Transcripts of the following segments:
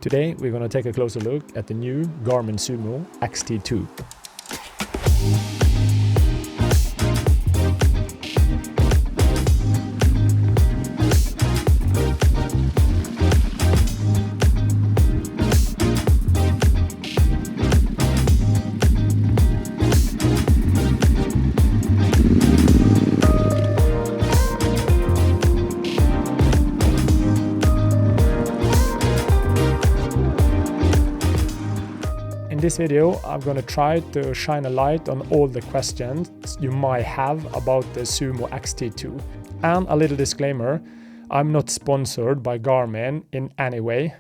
Today we're going to take a closer look at the new Garmin Zumo XT2. In this video, I'm going to try to shine a light on all the questions you might have about the Zumo XT2. And a little disclaimer, I'm not sponsored by Garmin in any way.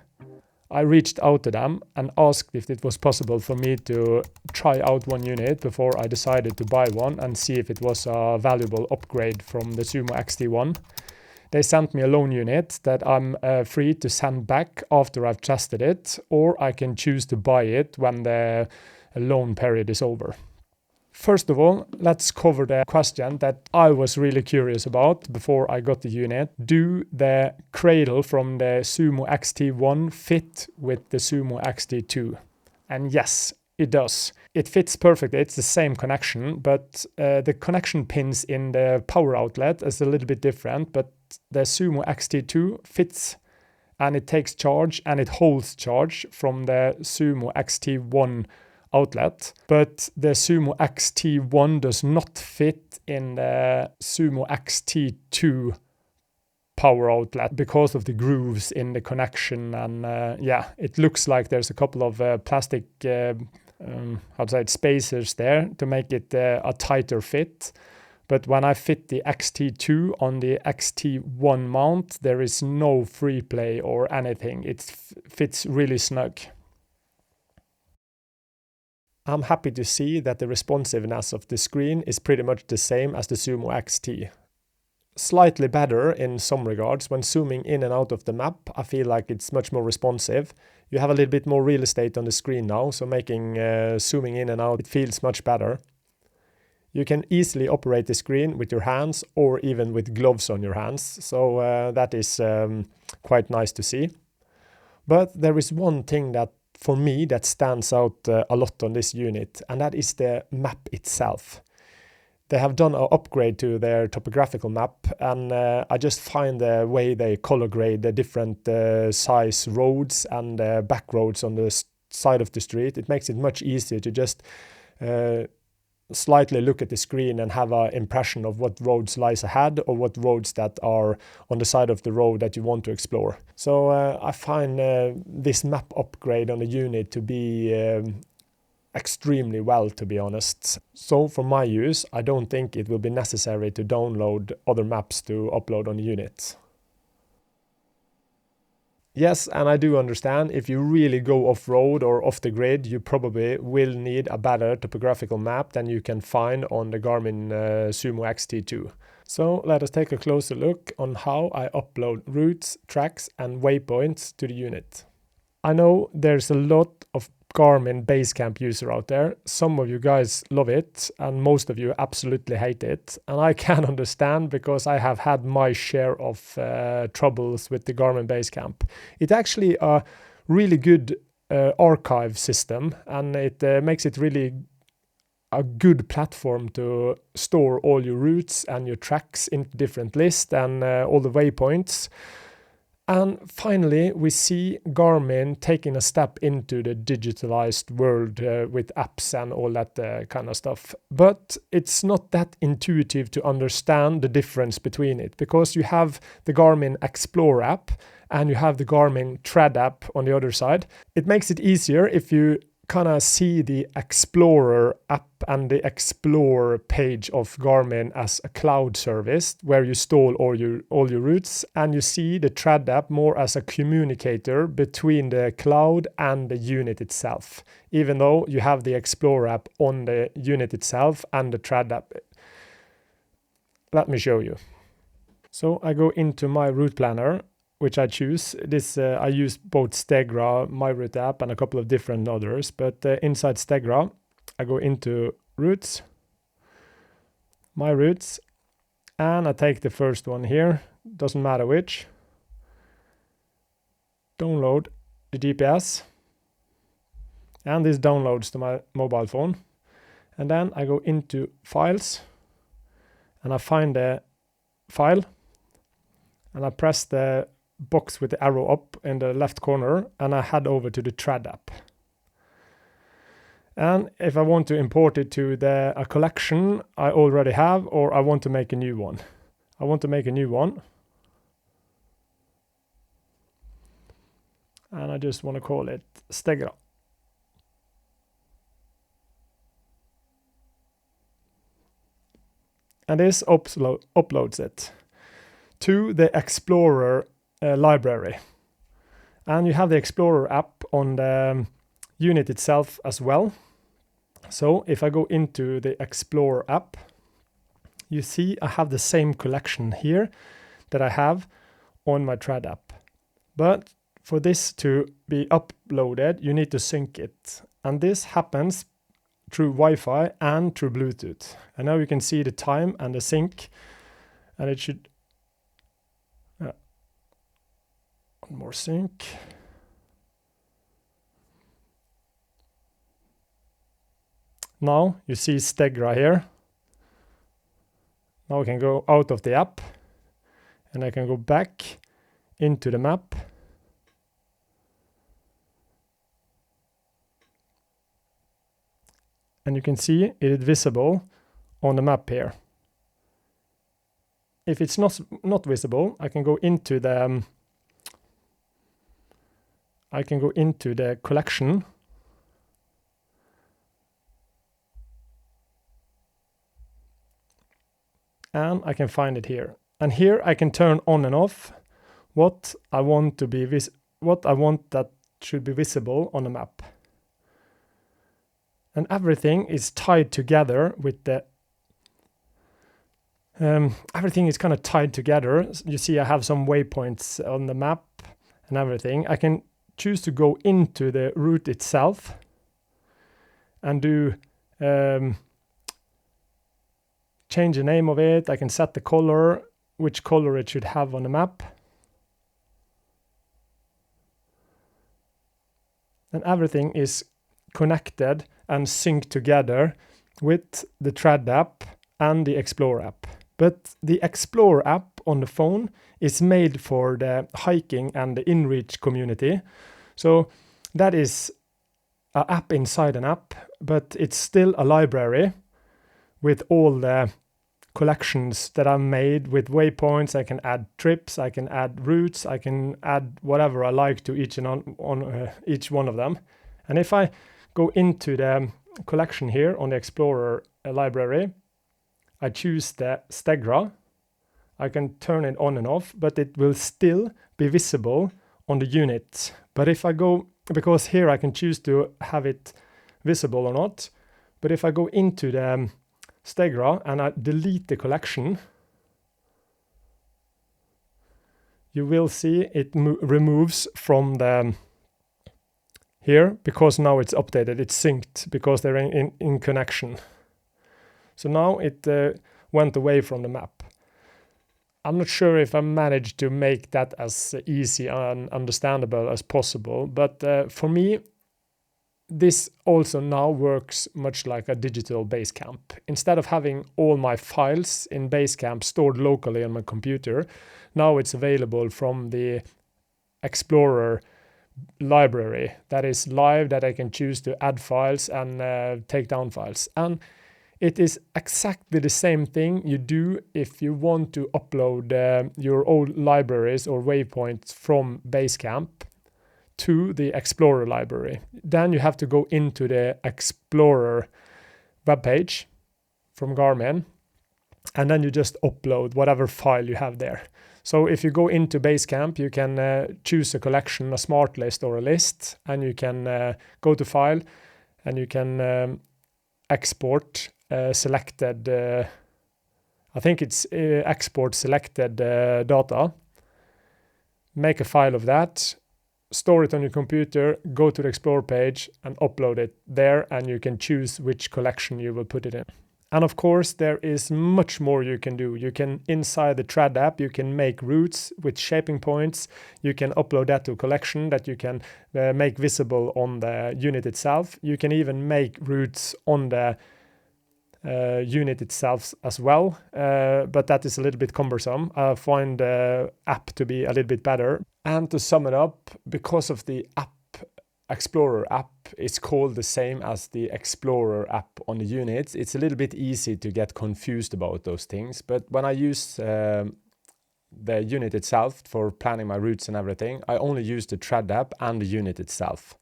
I reached out to them and asked if it was possible for me to try out one unit before I decided to buy one and see if it was a valuable upgrade from the Zumo XT1. They sent me a loan unit that I'm free to send back after I've tested it, or I can choose to buy it when the loan period is over. First of all, let's cover the question that I was really curious about before I got the unit. Do the Cradle from the Zumo XT1 fit with the Zumo XT2? And yes, it does. It fits perfectly. It's the same connection, but the connection pins in the power outlet is a little bit different, but the Zumo XT2 fits and it takes charge and it holds charge from the Zumo XT1 outlet. But the Zumo XT1 does not fit in the Zumo XT2 power outlet because of the grooves in the connection. And yeah, it looks like there's a couple of plastic spacers there to make it a tighter fit. But when I fit the XT2 on the XT1 mount, there is no free play or anything. It fits really snug. I'm happy to see that the responsiveness of the screen is pretty much the same as the Zumo XT. Slightly better in some regards. When zooming in and out of the map, I feel like it's much more responsive. You have a little bit more real estate on the screen now, so making zooming in and out, it feels much better. You can easily operate the screen with your hands or even with gloves on your hands, so that is quite nice to see. But there is one thing that for me that stands out a lot on this unit, and that is the map itself. They have done an upgrade to their topographical map, and I just find the way they color grade the different size roads and back roads on the side of the street. It makes it much easier to just slightly look at the screen and have an impression of what roads lies ahead or what roads that are on the side of the road that you want to explore. So I find this map upgrade on the unit to be extremely well, to be honest. So for my use, I don't think it will be necessary to download other maps to upload on the unit. Yes, and I do understand if you really go off-road or off the grid, you probably will need a better topographical map than you can find on the Garmin Zumo XT2. So let us take a closer look on how I upload routes, tracks and waypoints to the unit. I know there's a lot of Garmin Basecamp user out there. Some of you guys love it and most of you absolutely hate it. And I can understand because I have had my share of troubles with the Garmin Basecamp. It's actually a really good archive system, and it makes it really a good platform to store all your routes and your tracks into different lists and all the waypoints. And finally, we see Garmin taking a step into the digitalized world with apps and all that kind of stuff. But it's not that intuitive to understand the difference between it, because you have the Garmin Explore app and you have the Garmin Tread app on the other side. It makes it easier if you kind of see the Explorer app and the Explore page of Garmin as a cloud service where you store all your routes, and you see the Tread app more as a communicator between the cloud and the unit itself, even though you have the Explore app on the unit itself and the Tread app. Let me show you. So I go into my route planner, which I choose. This I use both Stegra, my route app, and a couple of different others. But inside Stegra, I go into routes, my routes, and I take the first one here. Doesn't matter which. Download the GPS, and this downloads to my mobile phone. And then I go into files, and I find the file, and I press the box with the arrow up in the left corner, and I head over to the Thread app. And if I want to import it to a collection I already have, or I want to make a new one. I want to make a new one. And I just want to call it Stegra. And this uploads it to the Explorer library. And you have the Explorer app on the unit itself as well. So if I go into the Explorer app, you see I have the same collection here that I have on my Thread app. But for this to be uploaded, you need to sync it. And this happens through Wi-Fi and through Bluetooth. And now you can see the time and the sync. And it should... one more sync. Now you see Stegra here. Now I can go out of the app, and I can go back into the map. And you can see it is visible on the map here. If it's not visible, I can go into the collection. And I can find it here. And here I can turn on and off what I want that should be visible on the map. And everything is tied together with the everything is kind of tied together. You see I have some waypoints on the map and everything. I can choose to go into the route itself and do change the name of it. I can set the color, which color it should have on the map. And everything is connected and synced together with the Thread app and the Explorer app. But the Explorer app on the phone is made for the hiking and the InReach community. So that is an app inside an app, but it's still a library with all the collections that I've made with waypoints. I can add trips, I can add routes, I can add whatever I like to each one of them. And if I go into the collection here on the Explorer library, I choose the Stegra. I can turn it on and off, but it will still be visible on the unit. But if I go, because here I can choose to have it visible or not, but if I go into the Stegra and I delete the collection, you will see it removes from the here, because now it's updated, it's synced, because they're in connection. So now it went away from the map. I'm not sure if I managed to make that as easy and understandable as possible, but for me, this also now works much like a digital Basecamp. Instead of having all my files in Basecamp stored locally on my computer, now it's available from the Explorer library that is live, that I can choose to add files and take down files. And it is exactly the same thing you do if you want to upload your old libraries or waypoints from Basecamp to the Explorer library. Then you have to go into the Explorer webpage from Garmin, and then you just upload whatever file you have there. So if you go into Basecamp, you can choose a collection, a smart list or a list, and you can go to file, and you can export selected, I think it's export selected data, make a file of that, store it on your computer, go to the Explorer page and upload it there, and you can choose which collection you will put it in. And of course, there is much more you can do. You can, inside the Trad app, you can make routes with shaping points. You can upload that to a collection that you can make visible on the unit itself. You can even make routes on the unit itself as well, but that is a little bit cumbersome. I find the app to be a little bit better. And to sum it up, because of the app Explorer app is called the same as the Explorer app on the units, it's a little bit easy to get confused about those things. But when I use the unit itself for planning my routes and everything, I only use the Trad app and the unit itself,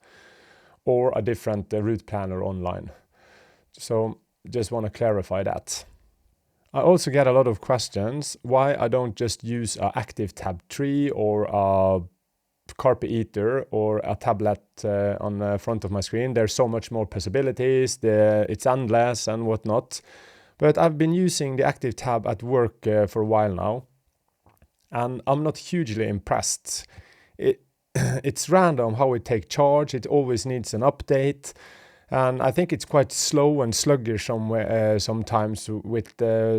or a different route planner online. So just want to clarify that. I also get a lot of questions why I don't just use a active tab 3 or a Carpe Eater or a tablet on the front of my screen. There's so much more possibilities, it's endless and whatnot. But I've been using the active tab at work for a while now, and I'm not hugely impressed. It's random how it takes charge, it always needs an update, and I think it's quite slow and sluggish sometimes with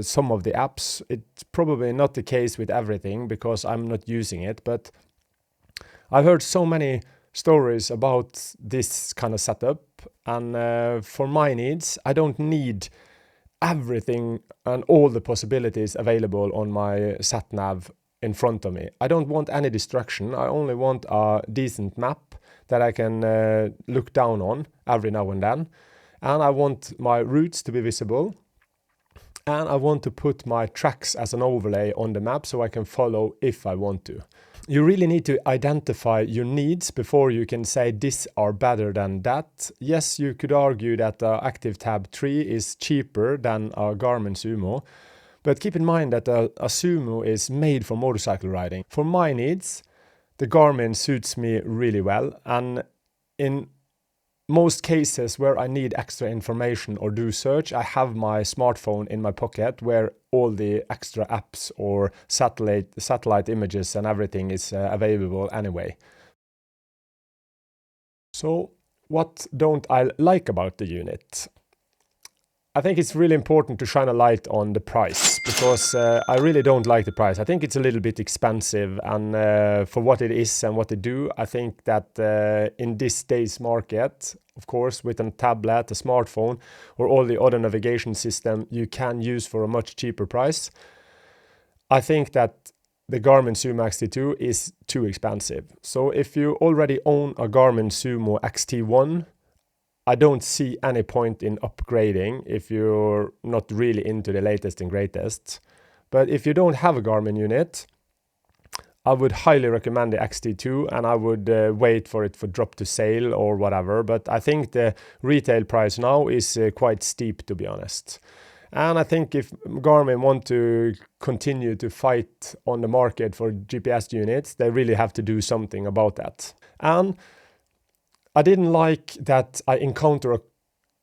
some of the apps. It's probably not the case with everything because I'm not using it, but I've heard so many stories about this kind of setup, and for my needs, I don't need everything and all the possibilities available on my sat-nav in front of me. I don't want any distraction. I only want a decent map that I can look down on every now and then. And I want my routes to be visible. And I want to put my tracks as an overlay on the map so I can follow if I want to. You really need to identify your needs before you can say this are better than that. Yes, you could argue that the Active Tab 3 is cheaper than a Garmin Zumo, but keep in mind that a Zumo is made for motorcycle riding. For my needs, the Garmin suits me really well, and in most cases where I need extra information or do search, I have my smartphone in my pocket where all the extra apps or satellite images and everything is available anyway. So what don't I like about the unit? I think it's really important to shine a light on the price, because I really don't like the price. I think it's a little bit expensive, and for what it is and what they do, I think that in this day's market, of course, with a tablet, a smartphone, or all the other navigation system you can use for a much cheaper price, I think that the Garmin Zumo XT2 is too expensive. So if you already own a Garmin Zumo XT1, I don't see any point in upgrading if you're not really into the latest and greatest. But if you don't have a Garmin unit, I would highly recommend the XT2, and I would wait for it for drop to sale or whatever. But I think the retail price now is quite steep, to be honest. And I think if Garmin want to continue to fight on the market for GPS units, they really have to do something about that. And I didn't like that I encountered a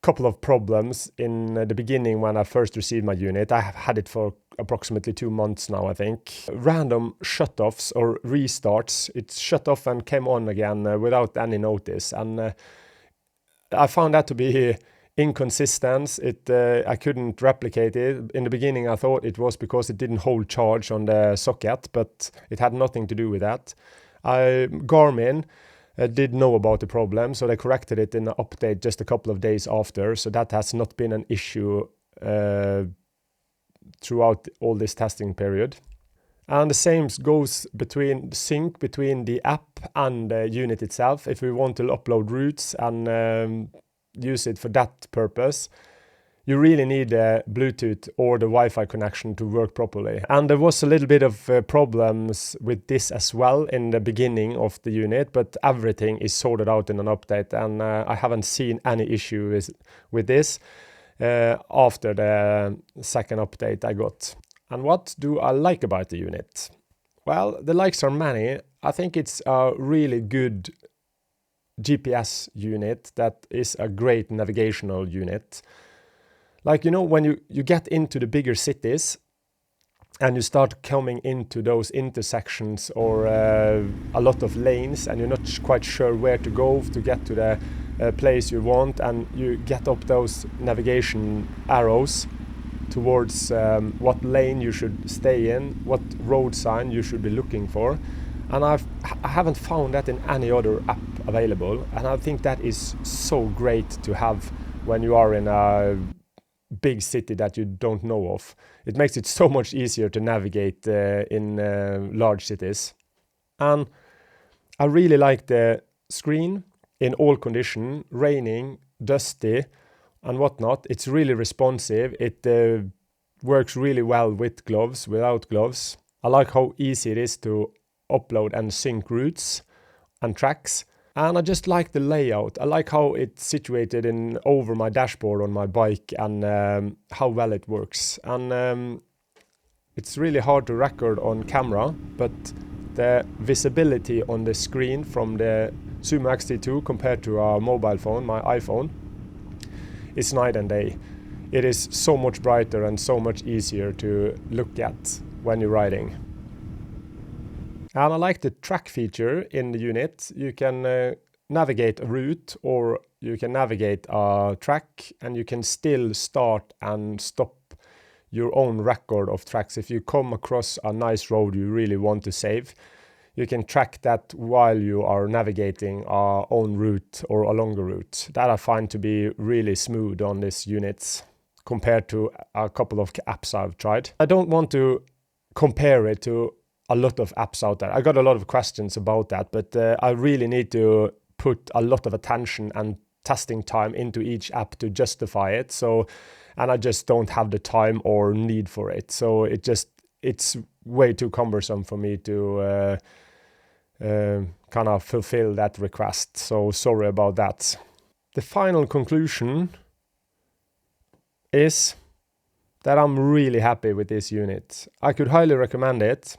couple of problems in the beginning when I first received my unit. I have had it for approximately 2 months now, I think. Random shutoffs or restarts. It shut off and came on again without any notice. And I found that to be inconsistent. I couldn't replicate it. In the beginning, I thought it was because it didn't hold charge on the socket, but it had nothing to do with that. Garmin did know about the problem, so they corrected it in an update just a couple of days after. So that has not been an issue throughout all this testing period. And the same goes sync between the app and the unit itself. If we want to upload routes and use it for that purpose, you really need the Bluetooth or the Wi-Fi connection to work properly. And there was a little bit of problems with this as well in the beginning of the unit, but everything is sorted out in an update, and I haven't seen any issues with this after the second update I got. And what do I like about the unit? Well, the likes are many. I think it's a really good GPS unit that is a great navigational unit. Like, you know, when you get into the bigger cities and you start coming into those intersections or a lot of lanes, and you're not quite sure where to go to get to the place you want, and you get up those navigation arrows, towards what lane you should stay in, what road sign you should be looking for. And I haven't found that in any other app available, and I think that is so great to have when you are in a big city that you don't know of. It makes it so much easier to navigate in large cities. And I really like the screen in all condition, raining, dusty and whatnot. It's really responsive. It works really well with gloves, without gloves. I like how easy it is to upload and sync routes and tracks. And I just like the layout. I like how it's situated in over my dashboard on my bike, and how well it works. And it's really hard to record on camera, but the visibility on the screen from the Zumo XT2 compared to our mobile phone, my iPhone, is night and day. It is so much brighter and so much easier to look at when you're riding. And I like the track feature in the unit. You can navigate a route, or you can navigate a track, and you can still start and stop your own record of tracks. If you come across a nice road you really want to save, you can track that while you are navigating our own route or a longer route. That I find to be really smooth on this unit compared to a couple of apps I've tried. I don't want to compare it to a lot of apps out there. I got a lot of questions about that, but I really need to put a lot of attention and testing time into each app to justify it. And I just don't have the time or need for it. So it's way too cumbersome for me to kind of fulfill that request. So sorry about that. The final conclusion is that I'm really happy with this unit. I could highly recommend it.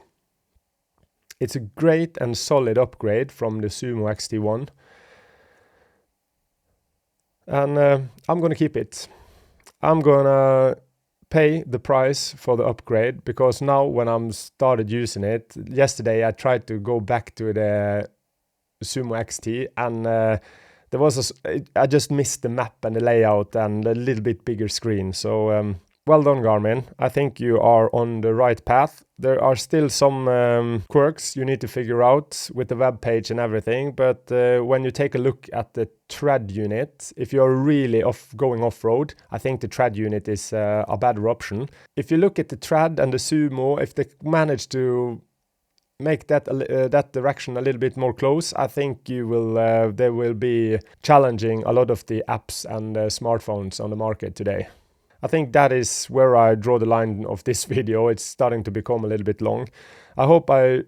It's a great and solid upgrade from the Zumo XT1. And I'm going to keep it. I'm going to pay the price for the upgrade, because now when I'm started using it, yesterday I tried to go back to the Zumo XT, and I just missed the map and the layout and a little bit bigger screen. So well done, Garmin. I think you are on the right path. There are still some quirks you need to figure out with the web page and everything, but when you take a look at the tread unit, if you're really going off-road, I think the tread unit is a better option. If you look at the tread and the Zumo, if they manage to make that direction a little bit more close, I think they will be challenging a lot of the apps and smartphones on the market today. I think that is where I draw the line of this video. It's starting to become a little bit long. I hope I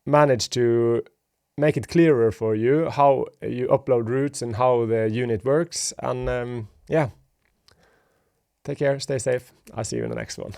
managed to make it clearer for you how you upload routes and how the unit works. And yeah, take care, stay safe. I'll see you in the next one.